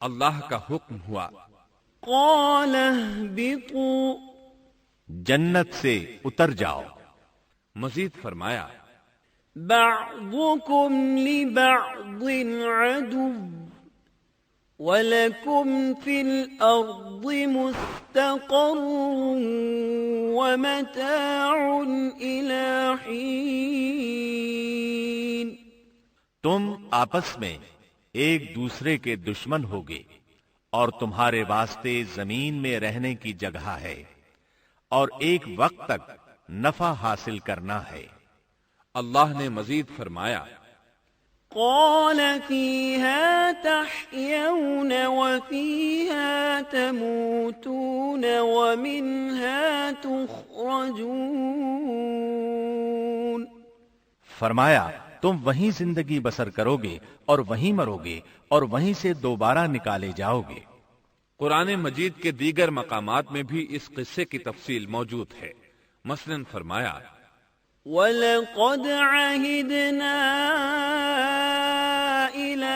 اللہ کا حکم ہوا، قال اهبطوا جنت سے اتر جاؤ۔ مزید فرمایا، بعضكم لبعض عدو وَلَكُمْ فِي الْأَرْضِ مُسْتَقَرٌّ وَمَتَاعٌ إِلَى حِينٍ۔ تم آپس میں ایک دوسرے کے دشمن ہوگے اور تمہارے واسطے زمین میں رہنے کی جگہ ہے اور ایک وقت تک نفع حاصل کرنا ہے۔ اللہ نے مزید فرمایا، قال فيها تحيون وفيها تموتون ومنها تخرجون۔ فرمایا تم وہیں زندگی بسر کرو گے اور وہیں مرو گے اور وہیں سے دوبارہ نکالے جاؤ گے۔ قرآن مجید کے دیگر مقامات میں بھی اس قصے کی تفصیل موجود ہے۔ مثلاً فرمایا، وَلَقَدْ عَهِدْنَا إِلَىٰ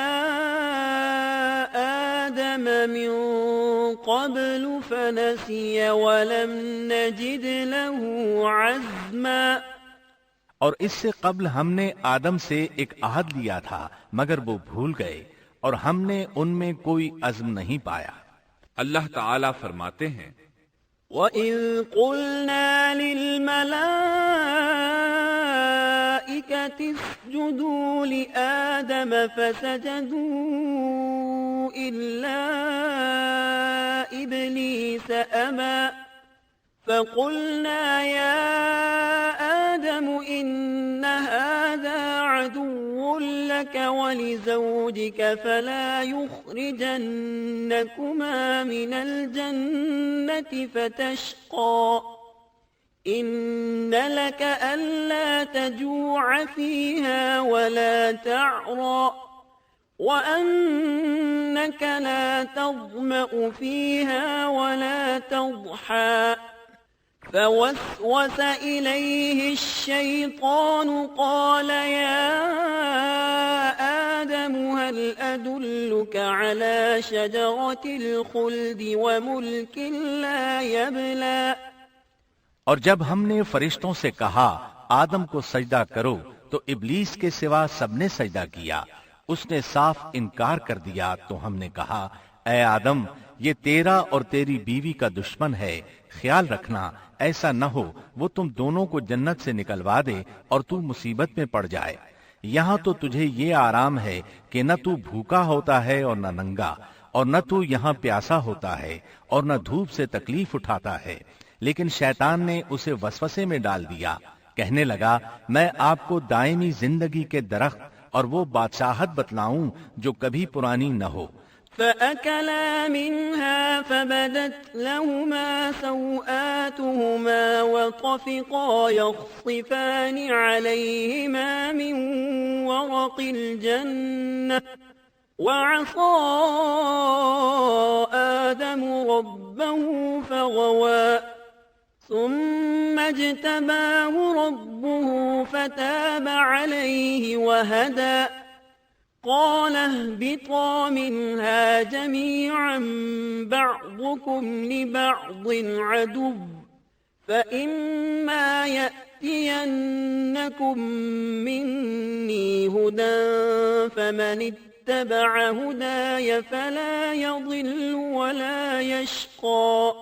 آدَمَ مِن قَبْلُ فَنَسِيَ وَلَمْ نَجِدْ لَهُ عَزْمًا۔ اور اس سے قبل ہم نے آدم سے ایک عہد لیا تھا مگر وہ بھول گئے اور ہم نے ان میں کوئی عزم نہیں پایا۔ اللہ تعالیٰ فرماتے ہیں، وَإِذْ قُلْنَا لِلْمَلَائِكَةِ اسْجُدُوا لِآدَمَ فَسَجَدُوا إِلَّا إِبْلِيسَ أَبَى فَقُلْنَا يَا آدَمُ إِنَّ هَذَا عَدُوٌّ لَكَ وَلِزَوْجِكَ فَلَا يُخْرِجَنَّكُمَا مِنَ الْجَنَّةِ فَتَشْقَى إِنَّ لَكَ أَلَّا تَجُوعَ فِيهَا وَلَا تَعْرَى وَأَنَّكَ لَا تَظْمَأُ فِيهَا وَلَا تَضْحَى فوسوس إليه الشيطان قال يا آدم هل أدلك على شجرة الخلد وملك لا يبلى۔ اور جب ہم نے فرشتوں سے کہا آدم کو سجدہ کرو تو ابلیس کے سوا سب نے سجدہ کیا، اس نے صاف انکار کر دیا۔ تو ہم نے کہا اے آدم یہ تیرا اور تیری بیوی کا دشمن ہے، خیال رکھنا ایسا نہ ہو وہ تم دونوں کو جنت سے نکلوا دے اور تو مصیبت میں پڑ جائے۔ یہاں تو تجھے یہ آرام ہے کہ نہ تو بھوکا ہوتا ہے اور نہ ننگا، اور نہ تو یہاں پیاسا ہوتا ہے اور نہ دھوپ سے تکلیف اٹھاتا ہے۔ لیکن شیطان نے اسے وسوسے میں ڈال دیا، کہنے لگا میں آپ کو دائمی زندگی کے درخت اور وہ بادشاہت بتلاؤں جو کبھی پرانی نہ ہو۔ فَأَكَلَا مِنْهَا فَبَدَتْ لَهُمَا سَوْآتُهُمَا وَطَفِقَا يَخْصِفَانِ عَلَيْهِمَا مِنْ وَرَقِ الْجَنَّةِ وَعَصَى آدَمُ رَبَّهُ فَغَوَى ثُمَّ اجْتَبَاهُ رَبُّهُ فَتَابَ عَلَيْهِ وَهَدَى۔ قال اهبطا منها جميعا بعضكم لبعض عدو فإما يأتينكم مني هدى فمن اتبع هداي فلا يضل ولا يشقى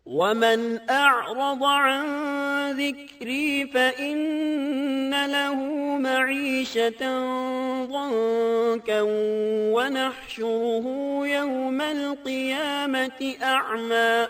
ومن أعرض عن ذكري فإن له معيشة ضنكا ونحشره يوم القيامة أعمى۔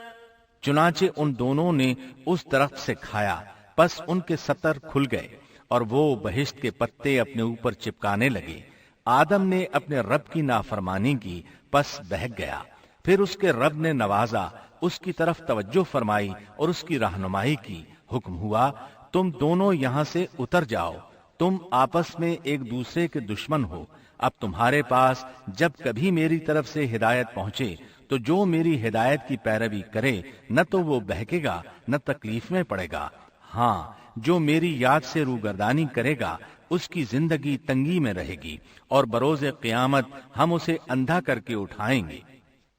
چنانچہ ان دونوں نے اس درخت سے کھایا، پس ان کے ستر کھل گئے اور وہ بہشت کے پتے اپنے اوپر چپکانے لگے۔ آدم نے اپنے رب کی نافرمانی کی، پس بہک گیا۔ پھر اس کے رب نے نوازا، اس کی طرف توجہ فرمائی اور اس کی رہنمائی کی۔ حکم ہوا تم دونوں یہاں سے اتر جاؤ، تم آپس میں ایک دوسرے کے دشمن ہو۔ اب تمہارے پاس جب کبھی میری طرف سے ہدایت پہنچے تو جو میری ہدایت کی پیروی کرے نہ تو وہ بہکے گا نہ تکلیف میں پڑے گا، ہاں جو میری یاد سے روگردانی کرے گا اس کی زندگی تنگی میں رہے گی اور بروز قیامت ہم اسے اندھا کر کے اٹھائیں گے۔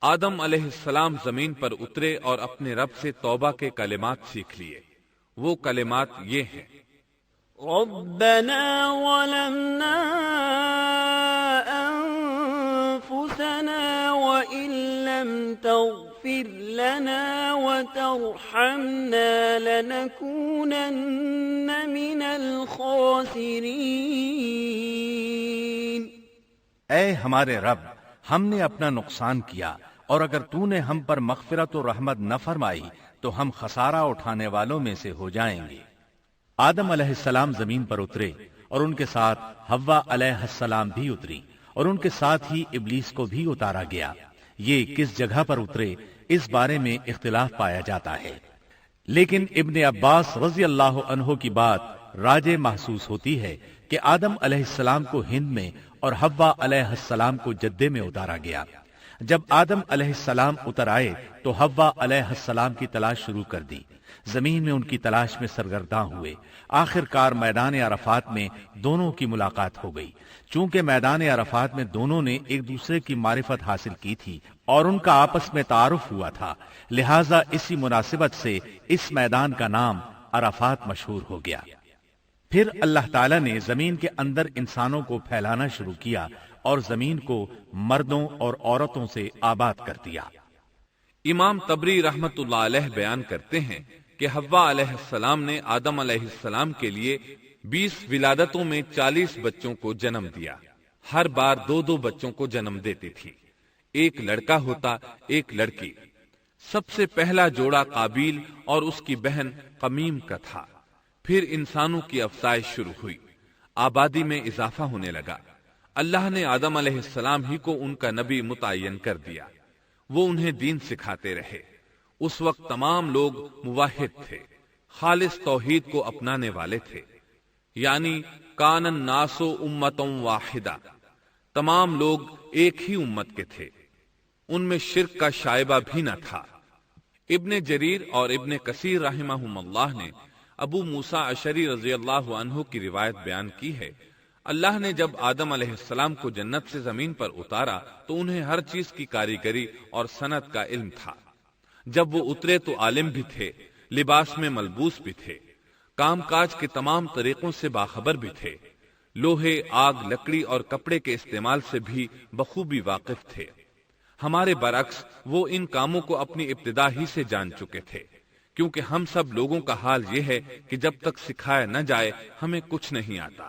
آدم علیہ السلام زمین پر اترے اور اپنے رب سے توبہ کے کلمات سیکھ لیے۔ وہ کلمات یہ ہیں: ربنا ظلمنا انفسنا وان لم تغفر لنا وترحمنا لنكونن من الخاسرین۔ اے ہمارے رب، ہم نے اپنا نقصان کیا، اور اگر تو نے ہم پر مغفرت و رحمت نہ فرمائی تو ہم خسارہ اٹھانے والوں میں سے ہو جائیں گے۔ آدم علیہ السلام زمین پر اترے اور ان کے ساتھ حوا علیہ السلام بھی اتری، اور ان کے ساتھ ہی ابلیس کو بھی اتارا گیا۔ یہ کس جگہ پر اترے اس بارے میں اختلاف پایا جاتا ہے، لیکن ابن عباس رضی اللہ عنہ کی بات راجح محسوس ہوتی ہے کہ آدم علیہ السلام کو ہند میں اور حوا علیہ السلام کو جدے میں اتارا گیا۔ جب آدم علیہ السلام اتر آئے تو حوا علیہ السلام کی تلاش شروع کر دی، زمین میں ان کی تلاش میں سرگرداں ہوئے۔ آخر کار میدان عرفات میں دونوں کی ملاقات ہو گئی۔ چونکہ میدان عرفات میں دونوں نے ایک دوسرے کی معرفت حاصل کی تھی اور ان کا آپس میں تعارف ہوا تھا، لہٰذا اسی مناسبت سے اس میدان کا نام عرفات مشہور ہو گیا۔ پھر اللہ تعالیٰ نے زمین کے اندر انسانوں کو پھیلانا شروع کیا اور زمین کو مردوں اور عورتوں سے آباد کر دیا۔ امام طبری رحمت اللہ علیہ بیان کرتے ہیں کہ حوا علیہ السلام نے آدم علیہ السلام کے لیے 20 ولادتوں میں 40 بچوں کو جنم دیا۔ ہر بار 2 بچوں کو جنم دیتی تھی، ایک لڑکا ہوتا ایک لڑکی۔ سب سے پہلا جوڑا قابیل اور اس کی بہن قمیم کا تھا۔ پھر انسانوں کی افزائش شروع ہوئی، آبادی میں اضافہ ہونے لگا۔ اللہ نے آدم علیہ السلام ہی کو ان کا نبی متعین کر دیا۔ وہ انہیں دین سکھاتے رہے۔ اس وقت تمام لوگ موحد تھے، خالص توحید کو اپنانے والے تھے، یعنی کان الناس امۃ واحدہ، تمام لوگ ایک ہی امت کے تھے، ان میں شرک کا شائبہ بھی نہ تھا۔ ابن جریر اور ابن کثیر رحمہم اللہ نے ابو موسیٰ اشعری رضی اللہ عنہ کی روایت بیان کی ہے، اللہ نے جب آدم علیہ السلام کو جنت سے زمین پر اتارا تو انہیں ہر چیز کی کاریگری اور صنعت کا علم تھا۔ جب وہ اترے تو عالم بھی تھے، لباس میں ملبوس بھی تھے، کام کاج کے تمام طریقوں سے باخبر بھی تھے، لوہے، آگ، لکڑی اور کپڑے کے استعمال سے بھی بخوبی واقف تھے۔ ہمارے برعکس وہ ان کاموں کو اپنی ابتدا ہی سے جان چکے تھے، کیونکہ ہم سب لوگوں کا حال یہ ہے کہ جب تک سکھایا نہ جائے ہمیں کچھ نہیں آتا۔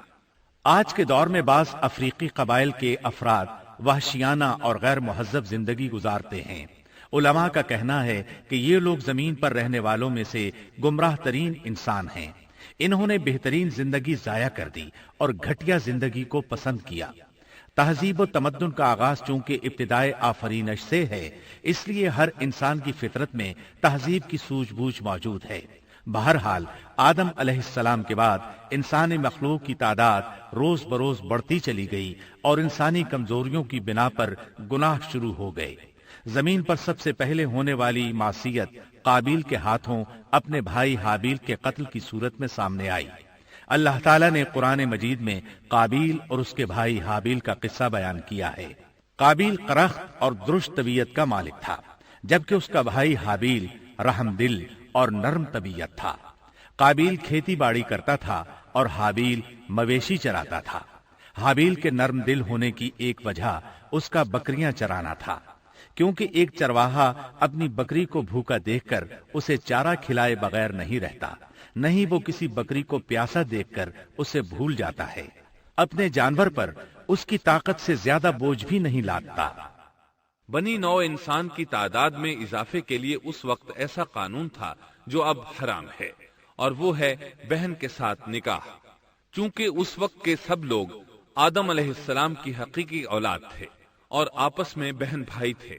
آج کے دور میں بعض افریقی قبائل کے افراد وحشیانہ اور غیر مہذب زندگی گزارتے ہیں۔ علماء کا کہنا ہے کہ یہ لوگ زمین پر رہنے والوں میں سے گمراہ ترین انسان ہیں۔ انہوں نے بہترین زندگی ضائع کر دی اور گھٹیا زندگی کو پسند کیا۔ تہذیب و تمدن کا آغاز چونکہ ابتدائے آفرینش سے ہے، اس لیے ہر انسان کی فطرت میں تہذیب کی سوجھ بوجھ موجود ہے۔ بہرحال آدم علیہ السلام کے بعد انسانی مخلوق کی تعداد روز بروز بڑھتی چلی گئی اور انسانی کمزوریوں کی بنا پر گناہ شروع ہو گئے۔ زمین پر سب سے پہلے ہونے والی معصیت قابیل کے ہاتھوں اپنے بھائی حابیل کے قتل کی صورت میں سامنے آئی۔ اللہ تعالیٰ نے قرآن مجید میں قابیل اور اس کے بھائی حابیل کا قصہ بیان کیا ہے۔ قابیل قرخت اور درشت طبیعت کا مالک تھا، جبکہ اس کا بھائی حابیل رحم دل اور نرم طبیعت تھا۔ قابیل کھیتی باڑی کرتا تھا اور حابیل مویشی چراتا تھا۔ حابیل کے نرم دل ہونے کی ایک وجہ اس کا بکریاں چرانا تھا، کیونکہ ایک چرواہا اپنی بکری کو بھوکا دیکھ کر اسے چارہ کھلائے بغیر نہیں رہتا، نہیں وہ کسی بکری کو پیاسا دیکھ کر اسے بھول جاتا ہے۔ اپنے جانور پر اس کی طاقت سے زیادہ بوجھ بھی نہیں لادتا۔ بنی نوع انسان کی تعداد میں اضافے کے لیے اس وقت ایسا قانون تھا جو اب حرام ہے، اور وہ ہے بہن کے ساتھ نکاح۔ چونکہ اس وقت کے سب لوگ آدم علیہ السلام کی حقیقی اولاد تھے اور آپس میں بہن بھائی تھے،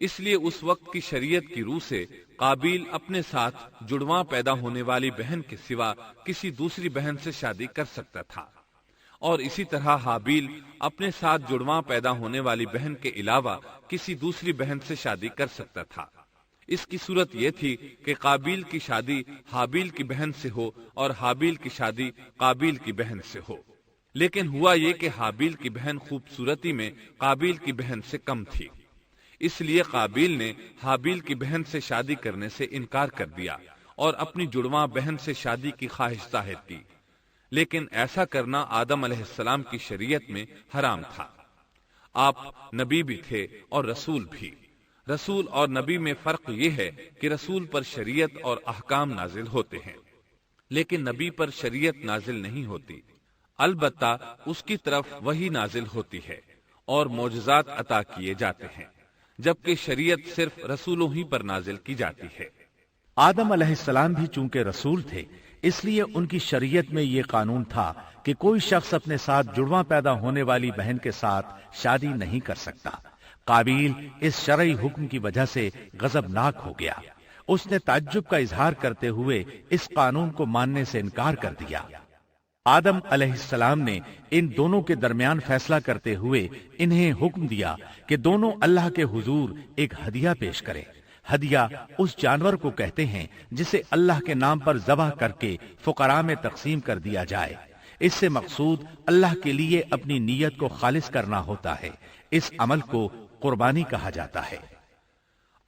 اس لیے اس وقت کی شریعت کی روح سے قابیل اپنے ساتھ جڑواں پیدا ہونے والی بہن کے سوا کسی دوسری بہن سے شادی کر سکتا تھا، اور اسی طرح حابیل اپنے ساتھ جڑواں پیدا ہونے والی بہن کے علاوہ کسی دوسری بہن سے شادی کر سکتا تھا۔ اس کی صورت یہ تھی کہ قابیل کی شادی حابیل کی بہن سے ہو اور حابیل کی شادی قابیل کی بہن سے ہو۔ لیکن ہوا یہ کہ حابیل کی بہن خوبصورتی میں قابیل کی بہن سے کم تھی، اس لیے قابیل نے حابیل کی بہن سے شادی کرنے سے انکار کر دیا اور اپنی جڑواں بہن سے شادی کی خواہش ظاہر کی، لیکن ایسا کرنا آدم علیہ السلام کی شریعت میں حرام تھا۔ آپ نبی بھی تھے اور رسول بھی۔ رسول اور نبی میں فرق یہ ہے کہ رسول پر شریعت اور احکام نازل ہوتے ہیں، لیکن نبی پر شریعت نازل نہیں ہوتی، البتہ اس کی طرف وحی نازل ہوتی ہے اور معجزات عطا کیے جاتے ہیں، جبکہ شریعت صرف رسولوں ہی پر نازل کی جاتی ہے۔ آدم علیہ السلام بھی چونکہ رسول تھے، اس لیے ان کی شریعت میں یہ قانون تھا کہ کوئی شخص اپنے ساتھ جڑواں پیدا ہونے والی بہن کے ساتھ شادی نہیں کر سکتا۔ قابیل اس شرعی حکم کی وجہ سے غضبناک ہو گیا۔ اس نے تعجب کا اظہار کرتے ہوئے اس قانون کو ماننے سے انکار کر دیا۔ آدم علیہ السلام نے ان دونوں کے درمیان فیصلہ کرتے ہوئے انہیں حکم دیا کہ دونوں اللہ کے حضور ایک ہدیہ پیش کریں۔ ہدیہ اس جانور کو کہتے ہیں جسے اللہ کے نام پر ذبح کر کے فقراء میں تقسیم کر دیا جائے۔ اس سے مقصود اللہ کے لیے اپنی نیت کو خالص کرنا ہوتا ہے۔ اس عمل کو قربانی کہا جاتا ہے۔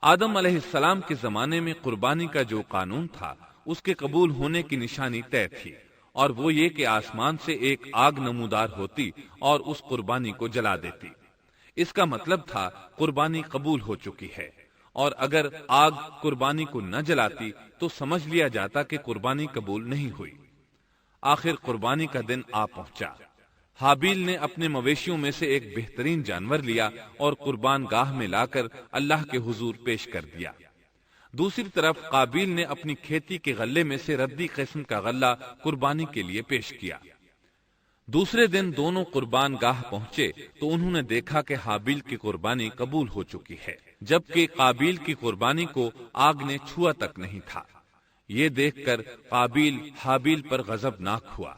آدم علیہ السلام کے زمانے میں قربانی کا جو قانون تھا اس کے قبول ہونے کی نشانی طے تھی، اور وہ یہ کہ آسمان سے ایک آگ نمودار ہوتی اور اس قربانی کو جلا دیتی۔ اس کا مطلب تھا قربانی قبول ہو چکی ہے، اور اگر آگ قربانی کو نہ جلاتی تو سمجھ لیا جاتا کہ قربانی قبول نہیں ہوئی۔ آخر قربانی کا دن آ پہنچا۔ حابیل نے اپنے مویشیوں میں سے ایک بہترین جانور لیا اور قربان گاہ میں لا کر اللہ کے حضور پیش کر دیا۔ دوسری طرف قابیل نے اپنی کھیتی کے غلے میں سے ردی قسم کا غلہ قربانی کے لیے پیش کیا۔ دوسرے دن دونوں قربان گاہ پہنچے تو انہوں نے دیکھا کہ حابیل کی قربانی قبول ہو چکی ہے، جبکہ قابیل کی قربانی کو آگ نے چھوا تک نہیں تھا۔ یہ دیکھ کر قابیل حابیل پر غضبناک ہوا۔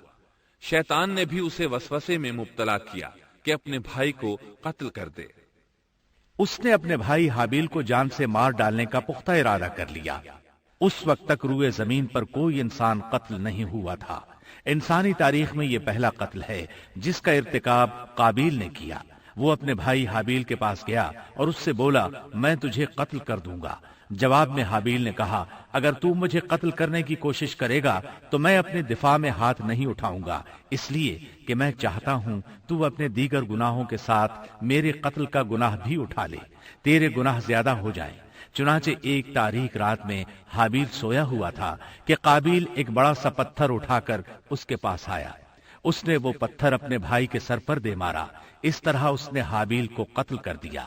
شیطان نے بھی اسے وسوسے میں مبتلا کیا کہ اپنے بھائی کو قتل کر دے۔ اس نے اپنے بھائی حابیل کو جان سے مار ڈالنے کا پختہ ارادہ کر لیا۔ اس وقت تک روئے زمین پر کوئی انسان قتل نہیں ہوا تھا۔ انسانی تاریخ میں یہ پہلا قتل ہے جس کا ارتکاب قابیل نے کیا۔ وہ اپنے بھائی حابیل کے پاس گیا اور اس سے بولا، میں تجھے قتل کر دوں گا۔ جواب میں حابیل نے کہا، اگر تو مجھے قتل کرنے کی کوشش کرے گا تو میں اپنے دفاع میں ہاتھ نہیں اٹھاؤں گا، اس لیے کہ میں چاہتا ہوں تو اپنے دیگر گناہوں کے ساتھ میرے قتل کا گناہ بھی اٹھا لے، تیرے گناہ زیادہ ہو جائیں۔ چنانچہ ایک تاریک رات میں حابیل سویا ہوا تھا کہ قابیل ایک بڑا سا پتھر اٹھا کر اس کے پاس آیا۔ اس نے وہ پتھر اپنے بھائی کے سر پر دے مارا۔ اس طرح اس نے حابیل کو قتل کر دیا،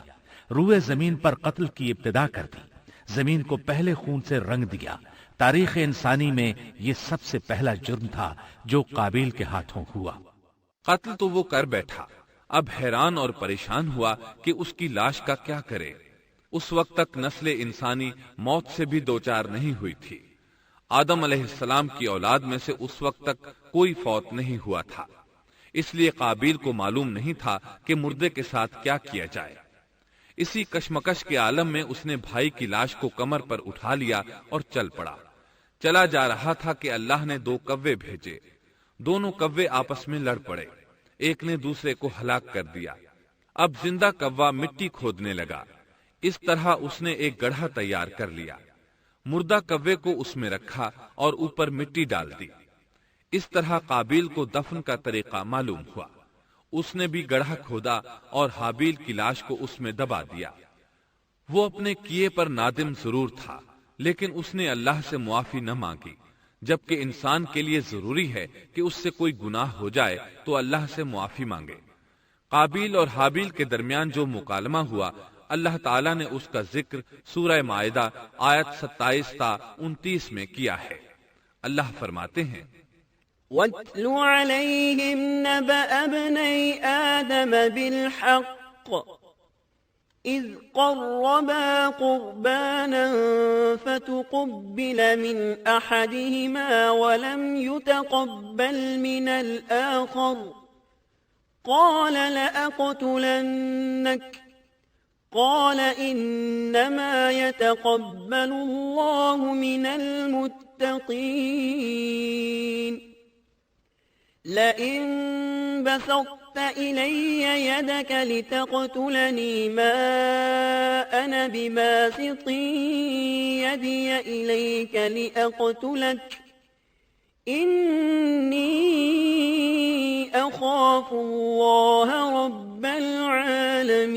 روئے زمین پر قتل کی ابتدا کر دی، زمین کو پہلے خون سے رنگ دیا۔ تاریخ انسانی میں یہ سب سے پہلا جرم تھا جو قابیل کے ہاتھوں ہوا۔ قتل تو وہ کر بیٹھا، اب حیران اور پریشان ہوا کہ اس کی لاش کا کیا کرے۔ اس وقت تک نسل انسانی موت سے بھی دوچار نہیں ہوئی تھی۔ آدم علیہ السلام کی اولاد میں سے اس وقت تک کوئی فوت نہیں ہوا تھا، اس لیے قابیل کو معلوم نہیں تھا کہ مردے کے ساتھ کیا کیا جائے۔ اسی کشمکش کے عالم میں اس نے بھائی کی لاش کو کمر پر اٹھا لیا اور چل پڑا۔ چلا جا رہا تھا کہ اللہ نے 2 کوے بھیجے۔ دونوں کوے آپس میں لڑ پڑے، ایک نے دوسرے کو ہلاک کر دیا۔ اب زندہ کوا مٹی کھودنے لگا۔ اس طرح اس نے ایک گڑھا تیار کر لیا، مردہ کوے کو اس میں رکھا اور اوپر مٹی ڈال دی۔ اس طرح قابیل کو دفن کا طریقہ معلوم ہوا۔ اس نے بھی گڑھا کھودا اور حابیل کی لاش کو اس میں دبا دیا۔ وہ اپنے کیے پر نادم ضرور تھا، لیکن اس نے اللہ سے معافی نہ مانگی، جبکہ انسان کے لیے ضروری ہے کہ اس سے کوئی گناہ ہو جائے تو اللہ سے معافی مانگے۔ قابیل اور حابیل کے درمیان جو مکالمہ ہوا، اللہ تعالیٰ نے اس کا ذکر سورہ مائدہ آیت 27 تا 29 میں کیا ہے۔ اللہ فرماتے ہیں، وَاتْلُ عَلَيْهِمْ نَبَأَ ابْنَيْ آدَمَ بِالْحَقِّ إِذْ قَرَّبَا قُرْبَانًا فَتُقُبِّلَ مِنْ أَحَدِهِمَا وَلَمْ يُتَقَبَّلْ مِنَ الْآخَرِ قَالَ لَأَقْتُلَنَّكَ قال انما يتقبل الله من المتقين۔ لئن بسطت إلي يدك لتقتلني ما أنا بباسط يدي إليك لأقتلك إني أخاف الله رب العالمين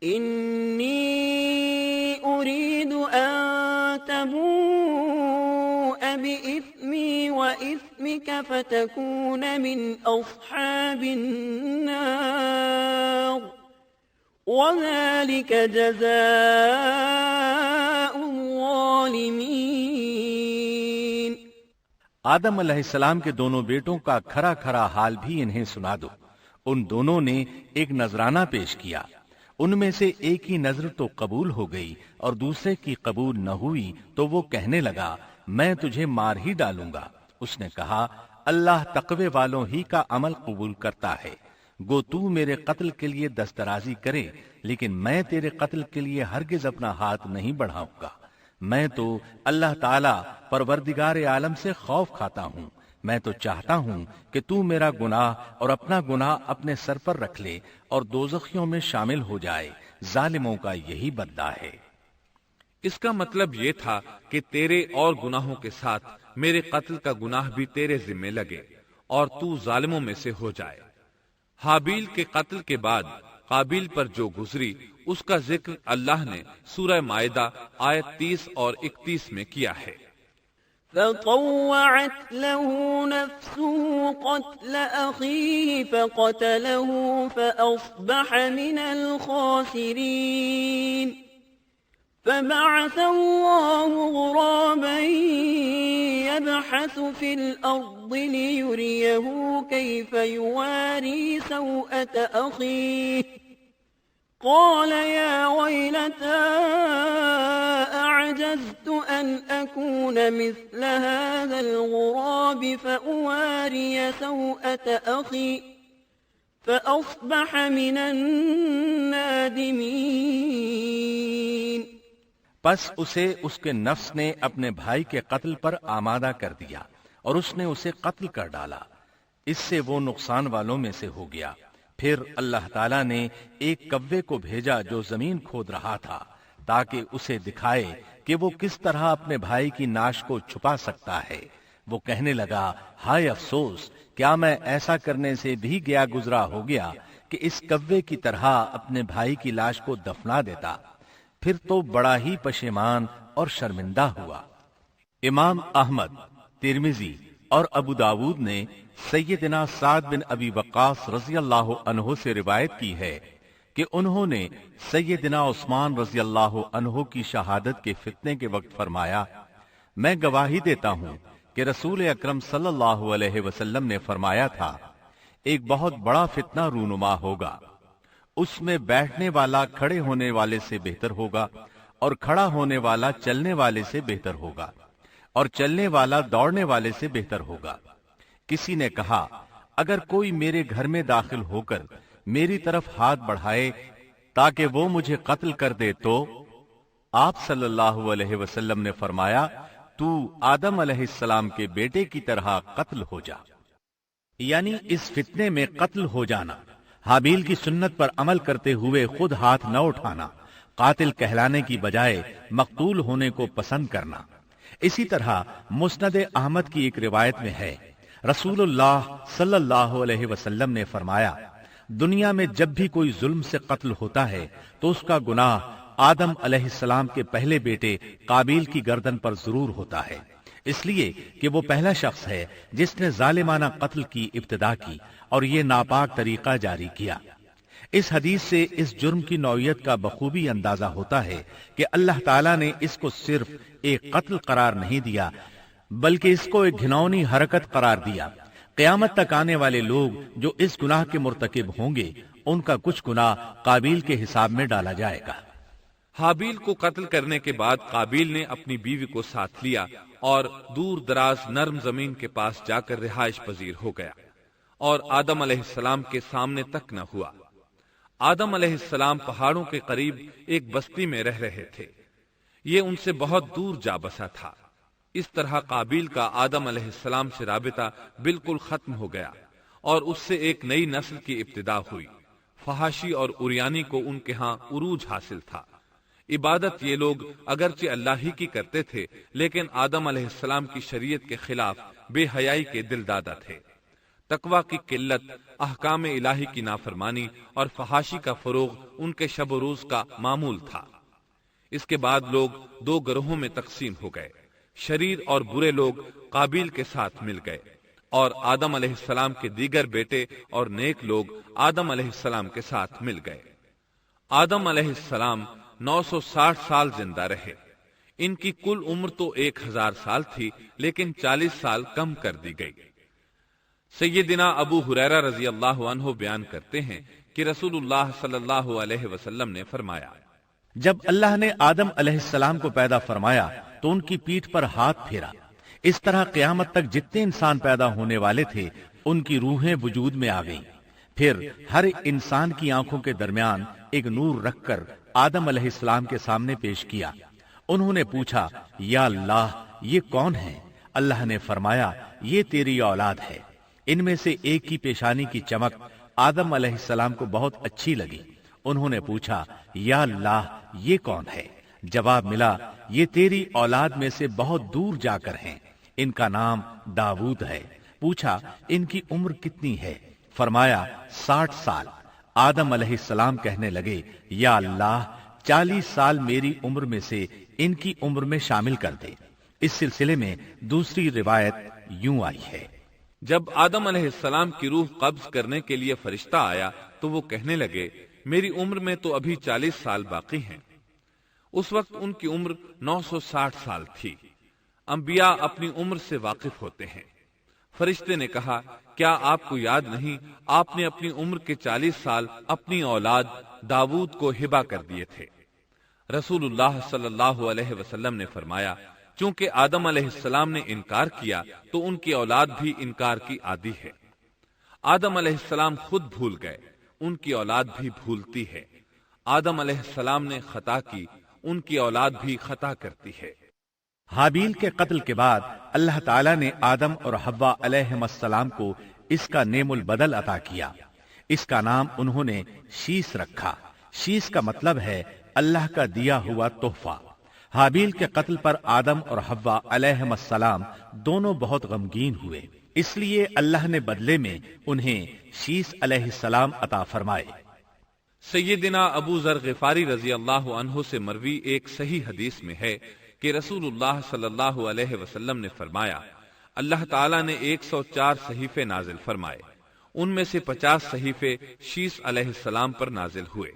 إني أريد أن تبوء بإثمي وإثمك فتكون من أصحاب النار وذلك جزاء الظالمين۔ آدم علیہ السلام کے دونوں بیٹوں کا کھرا کھرا حال بھی انہیں سنا دو۔ ان دونوں نے ایک نذرانہ پیش کیا، ان میں سے ایک کی نذر تو قبول ہو گئی اور دوسرے کی قبول نہ ہوئی، تو وہ کہنے لگا میں تجھے مار ہی ڈالوں گا۔ اس نے کہا اللہ تقوی والوں ہی کا عمل قبول کرتا ہے، گو تو میرے قتل کے لیے دسترازی کرے لیکن میں تیرے قتل کے لیے ہرگز اپنا ہاتھ نہیں بڑھاؤں گا۔ میں تو اللہ تعالی پروردگار عالم سے خوف کھاتا ہوں، میں تو چاہتا ہوں کہ تو میرا گناہ اور اپنا گناہ اپنے سر پر رکھ لے اور دوزخیوں میں شامل ہو جائے، ظالموں کا یہی بدلہ ہے۔ اس کا مطلب یہ تھا کہ تیرے اور گناہوں کے ساتھ میرے قتل کا گناہ بھی تیرے ذمہ لگے اور تو ظالموں میں سے ہو جائے۔ حابیل کے قتل کے بعد قابیل پر جو گزری اس کا ذکر اللہ نے سورہ مائدہ آیت 30 اور 31 میں کیا ہے۔ فطوعت له نفسه قتل أخيه فقتله فأصبح من الخاسرين فبعث الله غرابا يبحث في الأرض ليريه كيف يواري سوءة أخيه قال يا ويلتى أعجزت أن أكون مثل هذا الغراب فأواري سوءة أخي فأصبح من النادمين۔ پس اسے اس کے نفس نے اپنے بھائی کے قتل پر آمادہ کر دیا اور اس نے اسے قتل کر ڈالا، اس سے وہ نقصان والوں میں سے ہو گیا۔ پھر اللہ تعالیٰ نے ایک کوے کو بھیجا جو زمین کھود رہا تھا تاکہ اسے دکھائے کہ وہ کس طرح اپنے بھائی کی ناش کو چھپا سکتا ہے۔ وہ کہنے لگا ہائے افسوس، کیا میں ایسا کرنے سے بھی گیا گزرا ہو گیا کہ اس کوے کی طرح اپنے بھائی کی لاش کو دفنا دیتا، پھر تو بڑا ہی پشیمان اور شرمندہ ہوا۔ امام احمد، ترمذی اور ابو داود نے سیدنا سعد بن ابی وقاص رضی اللہ عنہ سے روایت کی ہے کہ انہوں نے سیدنا عثمان رضی اللہ عنہ کی شہادت کے فتنے کے وقت فرمایا میں گواہی دیتا ہوں کہ رسول اکرم صلی اللہ علیہ وسلم نے فرمایا تھا ایک بہت بڑا فتنہ رونما ہوگا، اس میں بیٹھنے والا کھڑے ہونے والے سے بہتر ہوگا اور کھڑا ہونے والا چلنے والے سے بہتر ہوگا اور چلنے والا دوڑنے والے سے بہتر ہوگا۔ کسی نے کہا اگر کوئی میرے گھر میں داخل ہو کر میری طرف ہاتھ بڑھائے تاکہ وہ مجھے قتل کر دے تو آپ صلی اللہ علیہ وسلم نے فرمایا تو آدم علیہ السلام کے بیٹے کی طرح قتل ہو جا، یعنی اس فتنے میں قتل ہو جانا، حابیل کی سنت پر عمل کرتے ہوئے خود ہاتھ نہ اٹھانا، قاتل کہلانے کی بجائے مقتول ہونے کو پسند کرنا۔ اسی طرح مسند احمد کی ایک روایت میں ہے رسول اللہ صلی اللہ علیہ وسلم نے فرمایا دنیا میں جب بھی کوئی ظلم سے قتل ہوتا ہے تو اس کا گناہ آدم علیہ السلام کے پہلے بیٹے قابیل کی گردن پر ضرور ہوتا ہے، اس لیے کہ وہ پہلا شخص ہے جس نے ظالمانہ قتل کی ابتدا کی اور یہ ناپاک طریقہ جاری کیا۔ اس حدیث سے اس جرم کی نوعیت کا بخوبی اندازہ ہوتا ہے کہ اللہ تعالیٰ نے اس کو صرف ایک قتل قرار نہیں دیا بلکہ اس کو ایک گھناؤنی حرکت قرار دیا۔ قیامت تک آنے والے لوگ جو اس گناہ کے مرتکب ہوں گے ان کا کچھ گناہ قابیل کے حساب میں ڈالا جائے گا۔ حابیل کو قتل کرنے کے بعد قابیل نے اپنی بیوی کو ساتھ لیا اور دور دراز نرم زمین کے پاس جا کر رہائش پذیر ہو گیا اور آدم علیہ السلام کے سامنے تک نہ ہوا۔ آدم علیہ السلام پہاڑوں کے قریب ایک بستی میں رہ رہے تھے، یہ ان سے بہت دور جا بسا تھا۔ اس طرح قابیل کا آدم علیہ السلام سے رابطہ بالکل ختم ہو گیا اور اس سے ایک نئی نسل کی ابتدا ہوئی۔ فحاشی اور اریانی کو ان کے ہاں عروج حاصل تھا۔ عبادت یہ لوگ اگرچہ اللہ ہی کی کرتے تھے، لیکن آدم علیہ السلام کی شریعت کے خلاف بے حیائی کے دل دادا تھے۔ تقوی کی قلت، احکام الہی کی نافرمانی اور فحاشی کا فروغ ان کے شب و روز کا معمول تھا۔ اس کے بعد لوگ دو گروہوں میں تقسیم ہو گئے۔ شریر اور برے لوگ قابیل کے ساتھ مل گئے اور آدم علیہ السلام کے دیگر بیٹے اور نیک لوگ آدم علیہ السلام کے ساتھ مل گئے۔ آدم علیہ السلام 960 سال زندہ رہے۔ ان کی کل عمر تو 1000 سال تھی، لیکن 40 سال کم کر دی گئی۔ سیدنا ابو ہریرہ رضی اللہ عنہ بیان کرتے ہیں کہ رسول اللہ صلی اللہ علیہ وسلم نے فرمایا، جب اللہ نے آدم علیہ السلام کو پیدا فرمایا تو ان کی پیٹھ پر ہاتھ پھیرا۔ اس طرح قیامت تک جتنے انسان پیدا ہونے والے تھے ان کی روحیں وجود میں آ گئیں۔ پھر ہر انسان کی آنکھوں کے درمیان ایک نور رکھ کر آدم علیہ السلام کے سامنے پیش کیا۔ انہوں نے پوچھا، یا اللہ یہ کون ہے؟ اللہ نے فرمایا، یہ تیری اولاد ہے۔ ان میں سے ایک کی پیشانی کی چمک آدم علیہ السلام کو بہت اچھی لگی۔ انہوں نے پوچھا، یا اللہ یہ کون ہے؟ جواب ملا، یہ تیری اولاد میں سے بہت دور جا کر ہیں، ان کا نام داؤد ہے۔ پوچھا، ان کی عمر کتنی ہے؟ فرمایا 60 سال۔ آدم علیہ السلام کہنے لگے، یا اللہ 40 سال میری عمر میں سے ان کی عمر میں شامل کر دے۔ اس سلسلے میں دوسری روایت یوں آئی ہے، جب آدم علیہ السلام کی روح قبض کرنے کے لیے فرشتہ آیا تو وہ کہنے لگے، میری عمر میں تو ابھی 40 سال باقی ہیں۔ اس وقت ان کی عمر 960 سال تھی۔ انبیاء اپنی عمر سے واقف ہوتے ہیں۔ فرشتے نے کہا، کیا آپ کو یاد نہیں آپ نے اپنی عمر کے 40 سال اپنی اولاد داؤد کو ہبہ کر دیے تھے؟ رسول اللہ صلی اللہ علیہ وسلم نے فرمایا، چونکہ آدم علیہ السلام نے انکار کیا تو ان کی اولاد بھی انکار کی عادی ہے۔ آدم علیہ السلام خود بھول گئے، ان کی اولاد بھی بھولتی ہے۔ آدم علیہ السلام نے خطا کی، ان کی اولاد بھی خطا کرتی ہے۔ حابیل کے قتل کے بعد اللہ تعالیٰ نے آدم اور حوا علیہم السلام کو اس کا نعم البدل عطا کیا۔ اس کا نام انہوں نے شیس رکھا۔ شیس کا مطلب ہے اللہ کا دیا ہوا تحفہ۔ حابیل کے قتل پر آدم اور حوا علیہم السلام دونوں بہت غمگین ہوئے، اس لیے اللہ نے بدلے میں انہیں شیس علیہ السلام عطا فرمائے۔ سیدنا ابو ذر غفاری رضی اللہ عنہ سے مروی ایک صحیح حدیث میں ہے کہ رسول اللہ صلی اللہ علیہ وسلم نے فرمایا، اللہ تعالیٰ نے 104 صحیفے نازل فرمائے، ان میں سے 50 صحیفے شیس علیہ السلام پر نازل ہوئے۔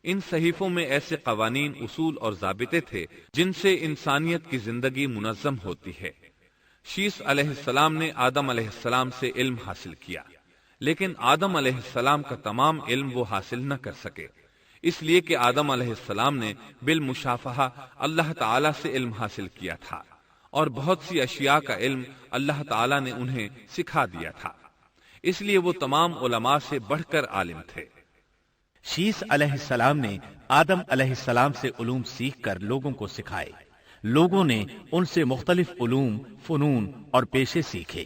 ان صحیفوں میں ایسے قوانین، اصول اور ضابطے تھے جن سے انسانیت کی زندگی منظم ہوتی ہے۔ شیس علیہ السلام نے آدم علیہ السلام سے علم حاصل کیا، لیکن آدم علیہ السلام کا تمام علم وہ حاصل نہ کر سکے، اس لیے کہ آدم علیہ السلام نے بالمشافہہ اللہ تعالیٰ سے علم حاصل کیا تھا اور بہت سی اشیاء کا علم اللہ تعالیٰ نے انہیں سکھا دیا تھا، اس لیے وہ تمام علماء سے بڑھ کر عالم تھے۔ شیس علیہ السلام نے آدم علیہ السلام سے علوم سیکھ کر لوگوں کو سکھائے۔ لوگوں نے ان سے مختلف علوم، فنون اور پیشے سیکھے۔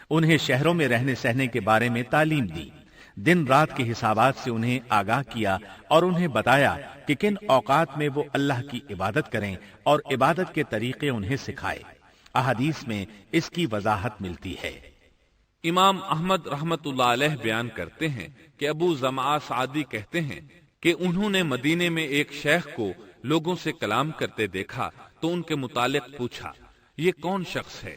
انہیں شہروں میں رہنے سہنے کے بارے میں تعلیم دی، دن رات کے حسابات سے انہیں آگاہ کیا اور انہیں بتایا کہ کن اوقات میں وہ اللہ کی عبادت کریں اور عبادت کے طریقے انہیں سکھائے۔ احادیث میں اس کی وضاحت ملتی ہے۔ امام احمد رحمت اللہ علیہ بیان کرتے ہیں کہ ابو زمعہ سعدی کہتے ہیں کہ انہوں نے مدینے میں ایک شیخ کو لوگوں سے کلام کرتے دیکھا تو ان کے متعلق پوچھا، یہ کون شخص ہے؟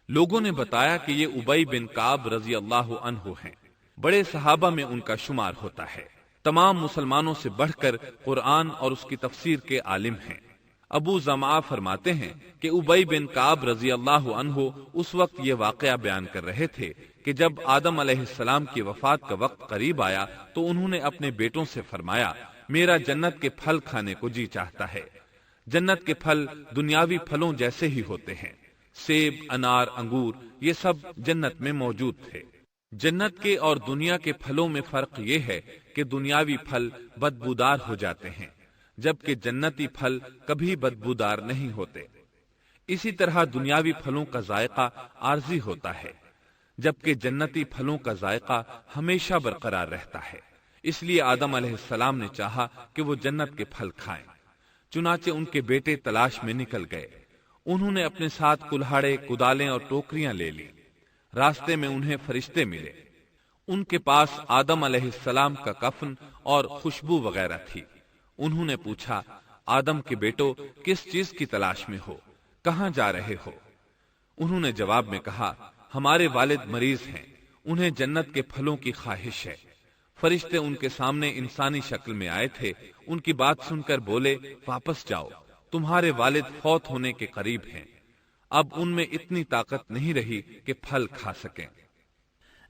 لوگوں نے بتایا کہ یہ ابی بن کعب رضی اللہ عنہ ہیں، بڑے صحابہ میں ان کا شمار ہوتا ہے، تمام مسلمانوں سے بڑھ کر قرآن اور اس کی تفسیر کے عالم ہیں۔ ابو زمعہ فرماتے ہیں کہ ابی بن کعب رضی اللہ عنہ اس وقت یہ واقعہ بیان کر رہے تھے کہ جب آدم علیہ السلام کی وفات کا وقت قریب آیا تو انہوں نے اپنے بیٹوں سے فرمایا، میرا جنت کے پھل کھانے کو جی چاہتا ہے۔ جنت کے پھل دنیاوی پھلوں جیسے ہی ہوتے ہیں، سیب، انار، انگور، یہ سب جنت میں موجود تھے۔ جنت کے اور دنیا کے پھلوں میں فرق یہ ہے کہ دنیاوی پھل بدبودار ہو جاتے ہیں، جبکہ جنتی پھل کبھی بدبودار نہیں ہوتے۔ اسی طرح دنیاوی پھلوں کا ذائقہ عارضی ہوتا ہے، جبکہ جنتی پھلوں کا ذائقہ ہمیشہ برقرار رہتا ہے۔ اس لیے آدم علیہ السلام نے چاہا کہ وہ جنت کے پھل کھائیں، چنانچہ ان کے بیٹے تلاش میں نکل گئے۔ انہوں نے اپنے ساتھ کلہاڑے، کدالیں اور ٹوکریاں لے لی۔ راستے میں انہیں فرشتے ملے۔ ان کے پاس آدم علیہ السلام کا کفن اور خوشبو وغیرہ تھی۔ انہوں نے پوچھا، آدم کے بیٹو، کس چیز کی تلاش میں ہو؟ کہاں جا رہے ہو؟ انہوں نے جواب میں کہا، ہمارے والد مریض ہیں، انہیں جنت کے پھلوں کی خواہش ہے۔ فرشتے ان کے سامنے انسانی شکل میں آئے تھے۔ ان کی بات سن کر بولے، واپس جاؤ، تمہارے والد فوت ہونے کے قریب ہیں، اب ان میں اتنی طاقت نہیں رہی کہ پھل کھا سکیں۔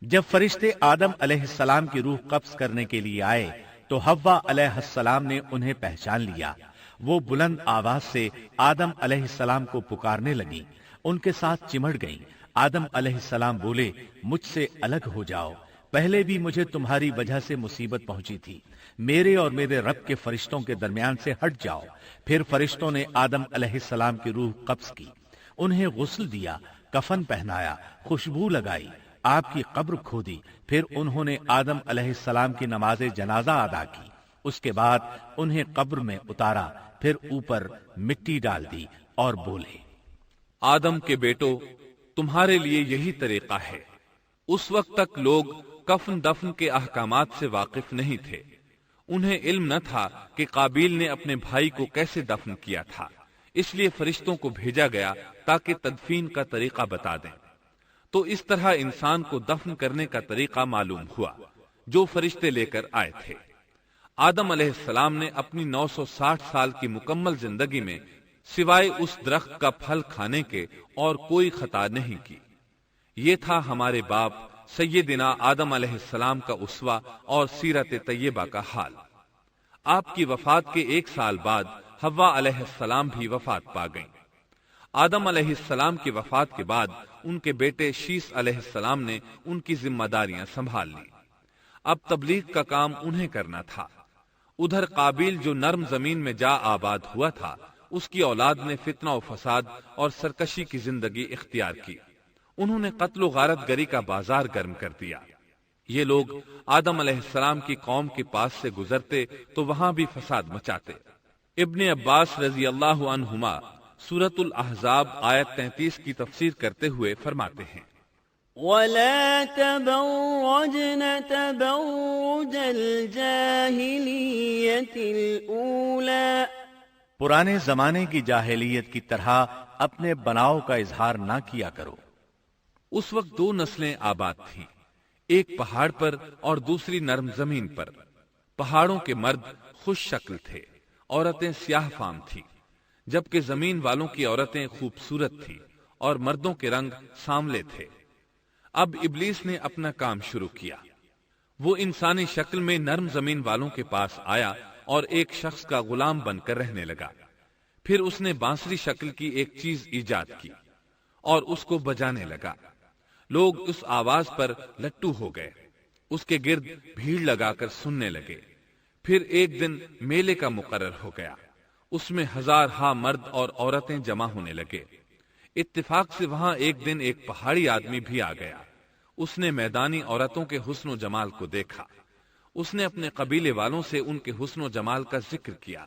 جب فرشتے آدم علیہ السلام کی روح قبض کرنے کے لیے آئے تو حوا علیہ السلام نے انہیں پہچان لیا۔ وہ بلند آواز سے آدم علیہ السلام کو پکارنے لگی، ان کے ساتھ چمڑ گئیں۔ آدم علیہ السلام بولے، مجھ سے الگ ہو جاؤ، پہلے بھی مجھے تمہاری وجہ سے مصیبت پہنچی تھی، میرے اور میرے رب کے فرشتوں کے درمیان سے ہٹ جاؤ۔ پھر فرشتوں نے آدم علیہ السلام کی روح قبض کی، انہیں غسل دیا، کفن پہنایا، خوشبو لگائی، آپ کی قبر کھودی۔ پھر انہوں نے آدم علیہ السلام کی نماز جنازہ ادا کی۔ اس کے بعد انہیں قبر میں اتارا، پھر اوپر مٹی ڈال دی اور بولے، آدم کے بیٹو، تمہارے لیے یہی طریقہ ہے۔ اس وقت تک لوگ کفن دفن کے احکامات سے واقف نہیں تھے۔ انہیں علم نہ تھا کہ قابیل نے اپنے بھائی کو کیسے دفن کیا تھا، اس لیے فرشتوں کو بھیجا گیا تاکہ تدفین کا طریقہ بتا دیں۔ تو اس طرح انسان کو دفن کرنے کا طریقہ معلوم ہوا جو فرشتے لے کر آئے تھے۔ آدم علیہ السلام نے اپنی 960 سال کی مکمل زندگی میں سوائے اس درخت کا پھل کھانے کے اور کوئی خطا نہیں کی۔ یہ تھا ہمارے باپ سیدنا آدم علیہ السلام کا اسوہ اور سیرت طیبہ کا حال۔ آپ کی وفات کے 1 سال بعد حوا علیہ السلام بھی وفات پا گئیں۔ آدم علیہ السلام کی وفات کے بعد ان کے بیٹے شیس علیہ السلام نے ان کی ذمہ داریاں سنبھال لی۔ اب تبلیغ کا کام انہیں کرنا تھا۔ ادھر قابیل جو نرم زمین میں جا آباد ہوا تھا، اس کی اولاد نے فتنہ و فساد اور سرکشی کی زندگی اختیار کی۔ انہوں نے قتل و غارت گری کا بازار گرم کر دیا۔ یہ لوگ آدم علیہ السلام کی قوم کے پاس سے گزرتے تو وہاں بھی فساد مچاتے۔ ابن عباس رضی اللہ عنہما سورۃ الاحزاب آیت 33 کی تفسیر کرتے ہوئے فرماتے ہیں، وَلَا تَبَرَّجْنَ تَبَرُّجَ الْجَاهِلِيَّةِ الْأُولَى، پرانے زمانے کی جاہلیت کی طرح اپنے بناؤ کا اظہار نہ کیا کرو۔ اس وقت 2 نسلیں آباد تھیں، ایک پہاڑ پر اور دوسری نرم زمین پر۔ پہاڑوں کے مرد خوش شکل تھے، عورتیں سیاہ فام تھیں، جبکہ زمین والوں کی عورتیں خوبصورت تھیں اور مردوں کے رنگ سانولے تھے۔ اب ابلیس نے اپنا کام شروع کیا۔ وہ انسانی شکل میں نرم زمین والوں کے پاس آیا اور ایک شخص کا غلام بن کر رہنے لگا۔ پھر اس نے بانسری شکل کی ایک چیز ایجاد کی اور اس کو بجانے لگا۔ لوگ اس آواز پر لٹو ہو گئے، اس کے گرد بھیڑ لگا کر سننے لگے۔ پھر ایک دن میلے کا مقرر ہو گیا، اس میں 1000 مرد اور عورتیں جمع ہونے لگے۔ اتفاق سے وہاں ایک دن ایک پہاڑی آدمی بھی آ گیا۔ اس نے میدانی عورتوں کے حسن و جمال کو دیکھا۔ اس نے اپنے قبیلے والوں سے ان کے حسن و جمال کا ذکر کیا۔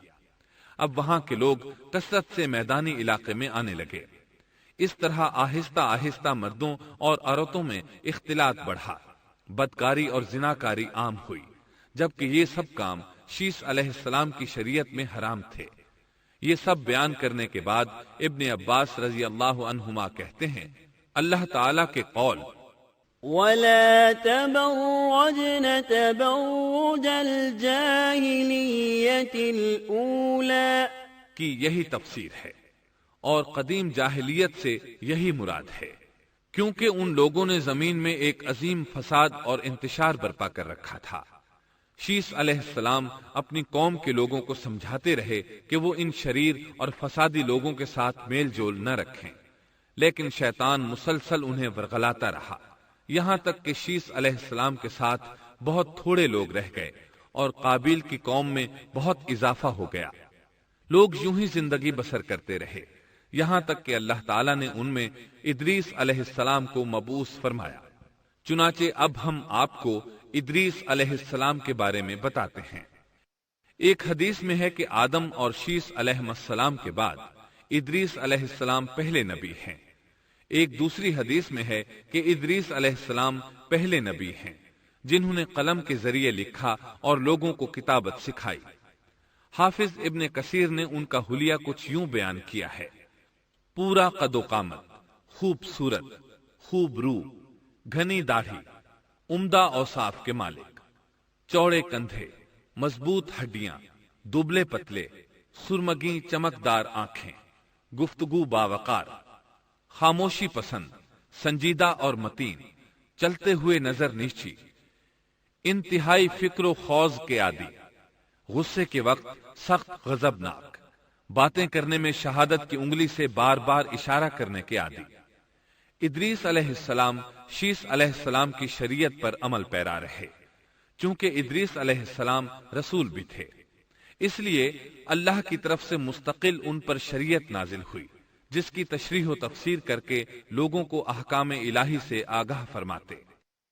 اب وہاں کے لوگ کثرت سے میدانی علاقے میں آنے لگے۔ اس طرح آہستہ آہستہ مردوں اور عورتوں میں اختلاط بڑھا، بدکاری اور زناکاری عام ہوئی، جبکہ یہ سب کام شیس علیہ السلام کی شریعت میں حرام تھے۔ یہ سب بیان کرنے کے بعد ابن عباس رضی اللہ عنہما کہتے ہیں، اللہ تعالیٰ کے قول وَلَا تَبَرَّجْنَ تَبَرُّجَ الْجَاهِلِيَّةِ الْأُولَى کی یہی تفسیر ہے، اور قدیم جاہلیت سے یہی مراد ہے، کیونکہ ان لوگوں نے زمین میں ایک عظیم فساد اور انتشار برپا کر رکھا تھا۔ شیس علیہ السلام اپنی قوم کے لوگوں کو سمجھاتے رہے کہ وہ ان شریر اور فسادی لوگوں کے ساتھ میل جول نہ رکھیں، لیکن شیطان مسلسل انہیں ورغلاتا رہا، یہاں تک کہ شیس علیہ السلام کے ساتھ بہت تھوڑے لوگ رہ گئے اور قابیل کی قوم میں بہت اضافہ ہو گیا۔ لوگ یوں ہی زندگی بسر کرتے رہے، یہاں تک کہ اللہ تعالیٰ نے ان میں ادریس علیہ السلام کو مبعوث فرمایا۔ چنانچہ اب ہم آپ کو ادریس علیہ السلام کے بارے میں بتاتے ہیں۔ ایک حدیث میں ہے کہ آدم اور شیس علیہ السلام کے بعد ادریس علیہ السلام پہلے نبی ہیں۔ ایک دوسری حدیث میں ہے کہ ادریس علیہ السلام پہلے نبی ہیں جنہوں نے قلم کے ذریعے لکھا اور لوگوں کو کتابت سکھائی۔ حافظ ابن کثیر نے ان کا حلیہ کچھ یوں بیان کیا ہے: پورا قد و قامت، خوبصورت، خوب روح، گھنی داڑھی، عمدہ اوصاف کے مالک، چوڑے کندھے، مضبوط ہڈیاں، دبلے پتلے، سرمگی چمکدار آنکھیں، گفتگو باوقار، خاموشی پسند، سنجیدہ اور متین، چلتے ہوئے نظر نیچی، انتہائی فکر و خوض کے عادی، غصے کے وقت سخت غضبناک، باتیں کرنے میں شہادت کی انگلی سے بار بار اشارہ کرنے کے عادی۔ ادریس علیہ السلام شیس علیہ السلام کی شریعت پر عمل پیرا رہے۔ چونکہ ادریس علیہ السلام رسول بھی تھے، اس لیے اللہ کی طرف سے مستقل ان پر شریعت نازل ہوئی، جس کی تشریح و تفسیر کر کے لوگوں کو احکام الہی سے آگاہ فرماتے۔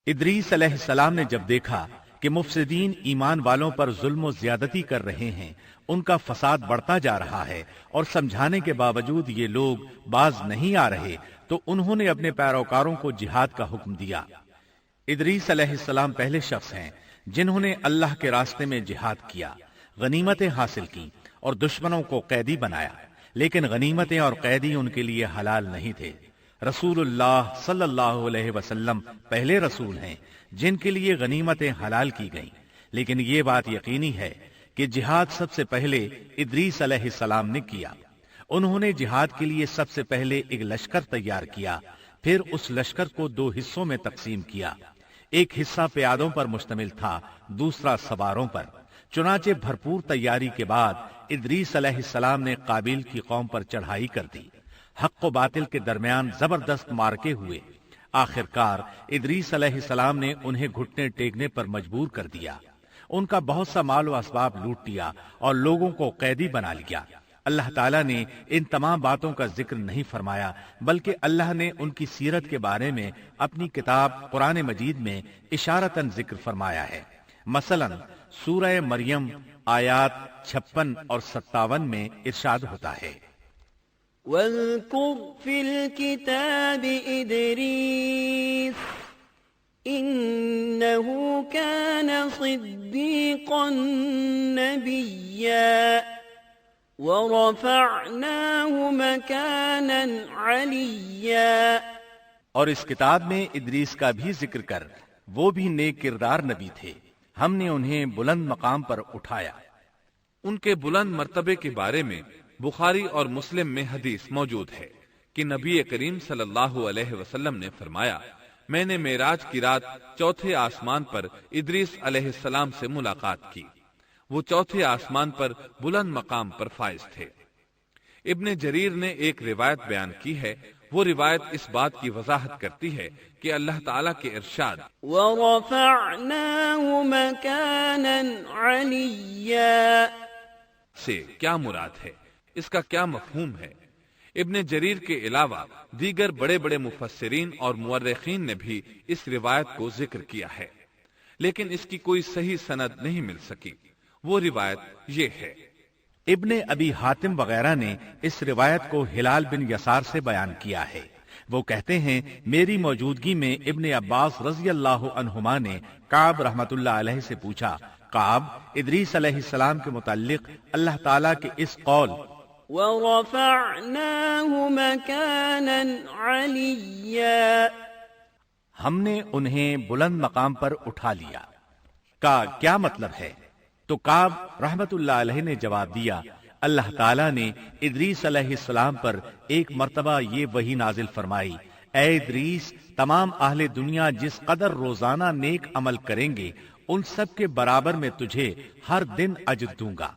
ادریس علیہ السلام نے جب دیکھا کہ مفسدین ایمان والوں پر ظلم و زیادتی کر رہے ہیں، ان کا فساد بڑھتا جا رہا ہے اور سمجھانے کے باوجود یہ لوگ باز نہیں آ رہے، تو انہوں نے اپنے پیروکاروں کو جہاد کا حکم دیا۔ ادریس علیہ السلام پہلے شخص ہیں جنہوں نے اللہ کے راستے میں جہاد کیا، غنیمتیں حاصل کی اور دشمنوں کو قیدی بنایا، لیکن غنیمتیں اور قیدی ان کے لیے حلال نہیں تھے۔ رسول اللہ صلی اللہ علیہ وسلم پہلے رسول ہیں جن کے لیے غنیمتیں حلال کی گئیں، لیکن یہ بات یقینی ہے کہ جہاد سب سے پہلے ادریس علیہ السلام نے کیا۔ انہوں نے جہاد کے لیے سب سے پہلے ایک لشکر تیار کیا، پھر اس لشکر کو 2 حصوں میں تقسیم کیا۔ ایک حصہ پیادوں پر مشتمل تھا، دوسرا سواروں پر۔ چنانچہ بھرپور تیاری کے بعد ادریس علیہ السلام نے قابیل کی قوم پر چڑھائی کر دی۔ حق و باطل کے درمیان زبردست مارکے ہوئے۔ آخرکار ادریس علیہ السلام نے انہیں گھٹنے ٹیکنے پر مجبور کر دیا۔ ان کا بہت سا مال و اسباب لوٹ لیا اور لوگوں کو قیدی بنا لیا۔ اللہ تعالیٰ نے ان تمام باتوں کا ذکر نہیں فرمایا، بلکہ اللہ نے ان کی سیرت کے بارے میں اپنی کتاب قرآن مجید میں اشارتاً ذکر فرمایا ہے۔ مثلاً سورہ مریم آیات 56 اور 57 میں ارشاد ہوتا ہے: واذكر في الكتاب إدريس إنه كان صديقا نبيا ورفعناه مكانا عليا۔ اور اس کتاب میں ادریس کا بھی ذکر کر، وہ بھی نیک کردار نبی تھے، ہم نے انہیں بلند مقام پر اٹھایا۔ ان کے بلند مرتبے کے بارے میں بخاری اور مسلم میں حدیث موجود ہے کہ نبی کریم صلی اللہ علیہ وسلم نے فرمایا، میں نے معراج کی رات 4تھے آسمان پر ادریس علیہ السلام سے ملاقات کی۔ وہ 4تھے آسمان پر بلند مقام پر فائز تھے۔ ابن جریر نے ایک روایت بیان کی ہے، وہ روایت اس بات کی وضاحت کرتی ہے کہ اللہ تعالیٰ کے ارشاد وَرَفَعْنَاهُ مَكَانًا عَلِيًّا سے کیا مراد ہے، اس کا کیا مفہوم ہے؟ ابن جریر کے علاوہ دیگر بڑے بڑے مفسرین اور مورخین نے بھی اس روایت کو ذکر کیا ہے، لیکن اس کی کوئی صحیح سند نہیں مل سکی۔ وہ روایت یہ ہے۔ ابن ابی حاتم وغیرہ نے اس روایت کو ہلال بن یسار سے بیان کیا ہے۔ وہ کہتے ہیں، میری موجودگی میں ابن عباس رضی اللہ عنہما نے کعب رحمت اللہ علیہ سے پوچھا، کعب، ادریس علیہ السلام کے متعلق اللہ تعالیٰ کے اس قول وَرَفَعْنَاهُ مَكَانًا عَلِيًّا ہم نے انہیں بلند مقام پر اٹھا لیا کا کیا مطلب ہے؟ تو کعب رحمت اللہ علیہ نے جواب دیا، اللہ تعالیٰ نے ادریس علیہ السلام پر ایک مرتبہ یہ وحی نازل فرمائی، اے ادریس، تمام اہل دنیا جس قدر روزانہ نیک عمل کریں گے ان سب کے برابر میں تجھے ہر دن اجر دوں گا۔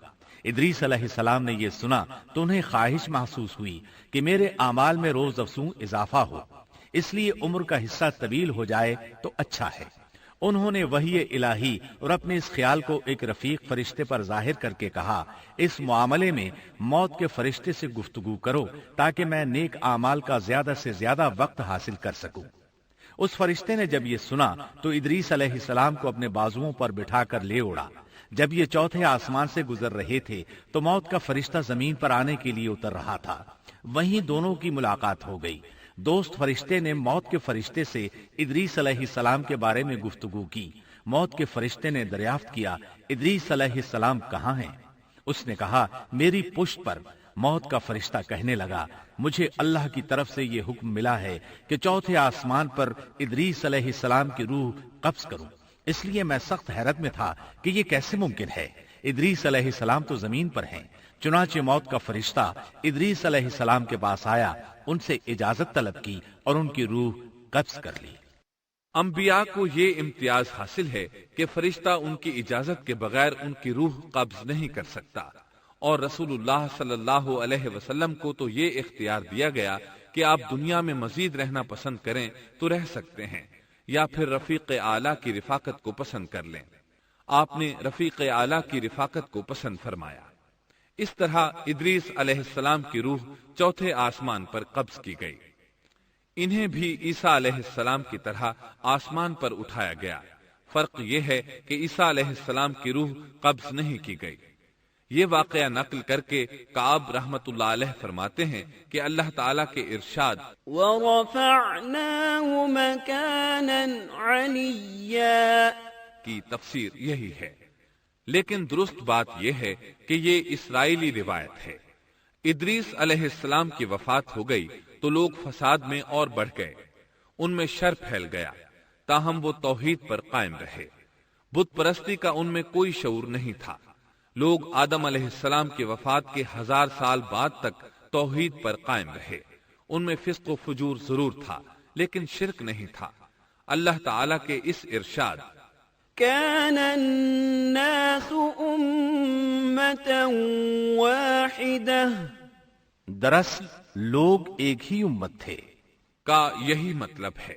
ادریس علیہ السلام نے یہ سنا تو انہیں خواہش محسوس ہوئی کہ میرے اعمال میں روز افزوں اضافہ ہو، اس لیے عمر کا حصہ طویل ہو جائے تو اچھا ہے۔ انہوں نے وحی الہی اور اپنے اس خیال کو ایک رفیق فرشتے پر ظاہر کر کے کہا، اس معاملے میں موت کے فرشتے سے گفتگو کرو تاکہ میں نیک اعمال کا زیادہ سے زیادہ وقت حاصل کر سکوں۔ اس فرشتے نے جب یہ سنا تو ادریس علیہ السلام کو اپنے بازوؤں پر بٹھا کر لے اڑا۔ جب یہ چوتھے آسمان سے گزر رہے تھے تو موت کا فرشتہ زمین پر آنے کے لیے اتر رہا تھا، وہیں دونوں کی ملاقات ہو گئی۔ دوست فرشتے نے موت کے فرشتے سے ادریس علیہ السلام کے بارے میں گفتگو کی۔ موت کے فرشتے نے دریافت کیا، ادریس علیہ السلام کہاں ہیں؟ اس نے کہا، میری پشت پر۔ موت کا فرشتہ کہنے لگا، مجھے اللہ کی طرف سے یہ حکم ملا ہے کہ چوتھے آسمان پر ادریس علیہ السلام کی روح قبض کروں، اس لیے میں سخت حیرت میں تھا کہ یہ کیسے ممکن ہے۔ ادریس علیہ السلام تو زمین پر ہیں۔ چنانچہ موت کا فرشتہ ادریس علیہ السلام کے پاس آیا، ان سے اجازت طلب کی اور ان کی روح قبض کر لی۔ انبیاء کو یہ امتیاز حاصل ہے کہ فرشتہ ان کی اجازت کے بغیر ان کی روح قبض نہیں کر سکتا، اور رسول اللہ صلی اللہ علیہ وسلم کو تو یہ اختیار دیا گیا کہ آپ دنیا میں مزید رہنا پسند کریں تو رہ سکتے ہیں، یا پھر رفیق اعلیٰ کی رفاقت کو پسند کر لیں۔ آپ نے رفیق اعلیٰ کی رفاقت کو پسند فرمایا۔ اس طرح ادریس علیہ السلام کی روح چوتھے آسمان پر قبض کی گئی۔ انہیں بھی عیسیٰ علیہ السلام کی طرح آسمان پر اٹھایا گیا۔ فرق یہ ہے کہ عیسیٰ علیہ السلام کی روح قبض نہیں کی گئی۔ یہ واقعہ نقل کر کے کعب رحمت اللہ علیہ فرماتے ہیں کہ اللہ تعالیٰ کے ارشاد وَرَفَعْنَاهُ مَكَانًا عَلِيًّا کی تفسیر یہی ہے، لیکن درست بات یہ ہے کہ یہ اسرائیلی روایت ہے۔ ادریس علیہ السلام کی وفات ہو گئی تو لوگ فساد میں اور بڑھ گئے، ان میں شر پھیل گیا، تاہم وہ توحید پر قائم رہے۔ بت پرستی کا ان میں کوئی شعور نہیں تھا۔ لوگ آدم علیہ السلام کی وفات کے 1000 سال بعد تک توحید پر قائم رہے۔ ان میں فسق و فجور ضرور تھا لیکن شرک نہیں تھا۔ اللہ تعالیٰ کے اس ارشاد كان الناس أمة واحدة دراصل لوگ ایک ہی امت تھے کا یہی مطلب ہے۔